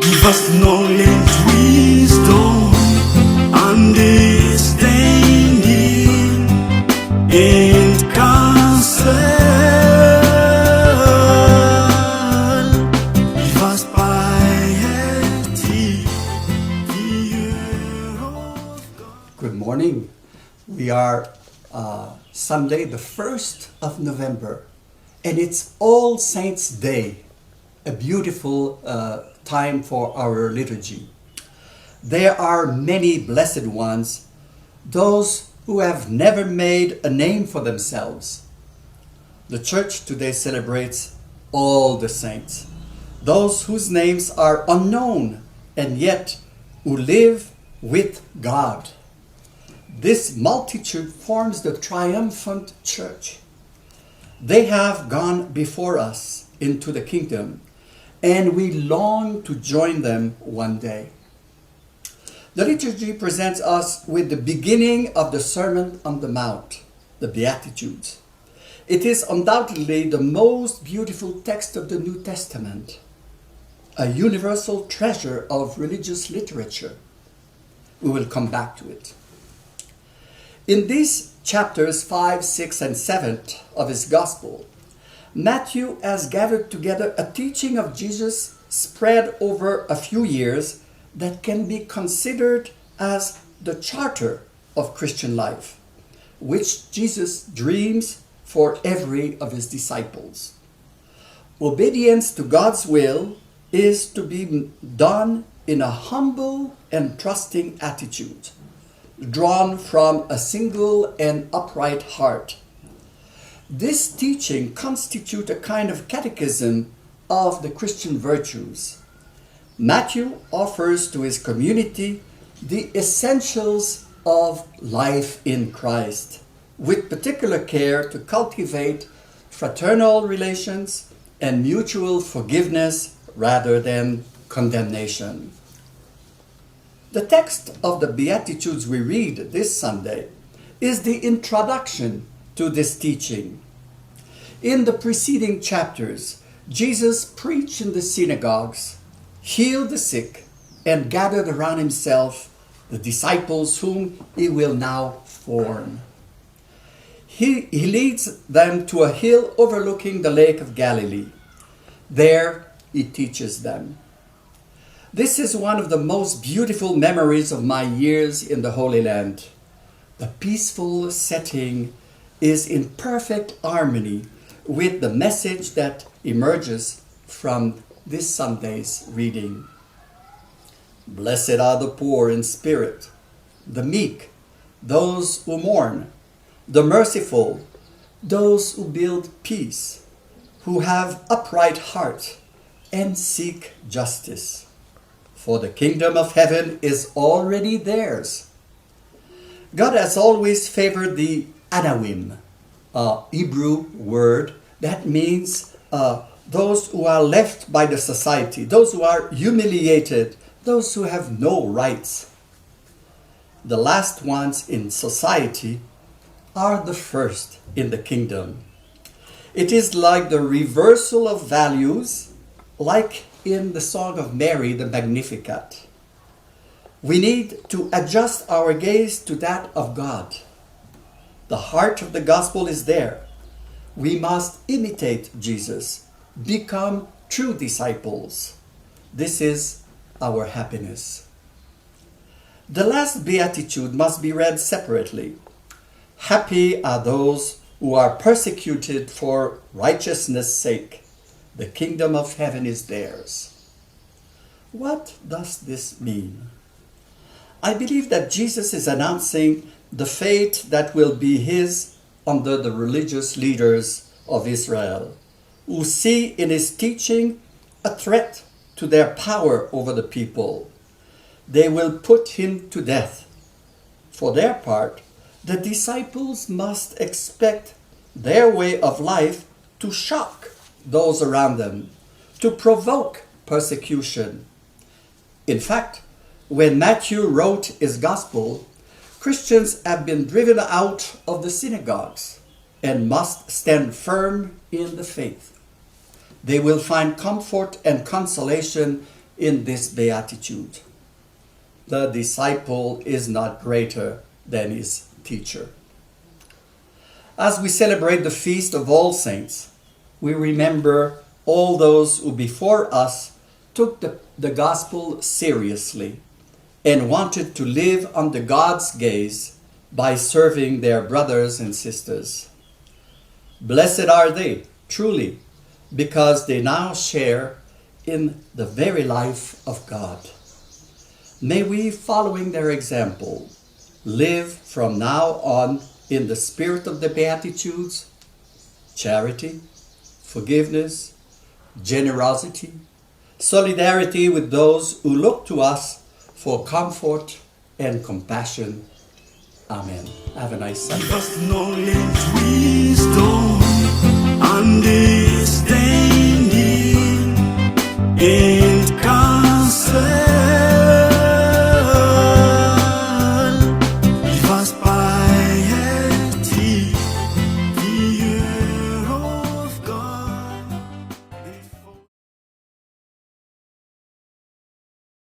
Give us knowledge, wisdom, understanding, and counsel. Give us piety, fear of God. Good morning. We are Sunday, the 1st of November, and it's All Saints' Day, a beautiful time for our liturgy. There are many blessed ones, those who have never made a name for themselves. The Church today celebrates all the saints, those whose names are unknown and yet who live with God. This multitude forms the triumphant Church. They have gone before us into the kingdom, and we long to join them one day. The liturgy presents us with the beginning of the Sermon on the Mount, the Beatitudes. It is undoubtedly the most beautiful text of the New Testament, a universal treasure of religious literature. We will come back to it. In these chapters 5, 6, and 7 of his Gospel, Matthew has gathered together a teaching of Jesus spread over a few years that can be considered as the charter of Christian life, which Jesus dreams for every of his disciples. Obedience to God's will is to be done in a humble and trusting attitude, drawn from a single and upright heart. This teaching constitutes a kind of catechism of the Christian virtues. Matthew offers to his community the essentials of life in Christ, with particular care to cultivate fraternal relations and mutual forgiveness rather than condemnation. The text of the Beatitudes we read this Sunday is the introduction to this teaching. In the preceding chapters, Jesus preached in the synagogues, healed the sick, and gathered around himself the disciples whom he will now form. He leads them to a hill overlooking the Lake of Galilee. There he teaches them. This is one of the most beautiful memories of my years in the Holy Land. The peaceful setting is in perfect harmony with the message that emerges from this Sunday's reading. Blessed are the poor in spirit, the meek, those who mourn, the merciful, those who build peace, who have upright heart and seek justice. For the kingdom of heaven is already theirs. God has always favored the Anawim, a Hebrew word that means those who are left by the society, those who are humiliated, those who have no rights. The last ones in society are the first in the kingdom. It is like the reversal of values, like in the Song of Mary, the Magnificat. We need to adjust our gaze to that of God. The heart of the gospel is there. We must imitate Jesus, become true disciples. This is our happiness. The last beatitude must be read separately. Happy are those who are persecuted for righteousness' sake. The kingdom of heaven is theirs. What does this mean? I believe that Jesus is announcing the fate that will be his under the religious leaders of Israel, who see in his teaching a threat to their power over the people. They will put him to death. For their part, the disciples must expect their way of life to shock those around them, to provoke persecution. In fact, when Matthew wrote his gospel, Christians have been driven out of the synagogues and must stand firm in the faith. They will find comfort and consolation in this beatitude. The disciple is not greater than his teacher. As we celebrate the feast of All Saints, we remember all those who before us took the gospel seriously and wanted to live under God's gaze by serving their brothers and sisters. Blessed are they, truly, because they now share in the very life of God. May we, following their example, live from now on in the spirit of the Beatitudes: charity, forgiveness, generosity, solidarity with those who look to us for comfort and compassion. Amen. Have a nice Sunday. Because knowledge, wisdom, understanding, and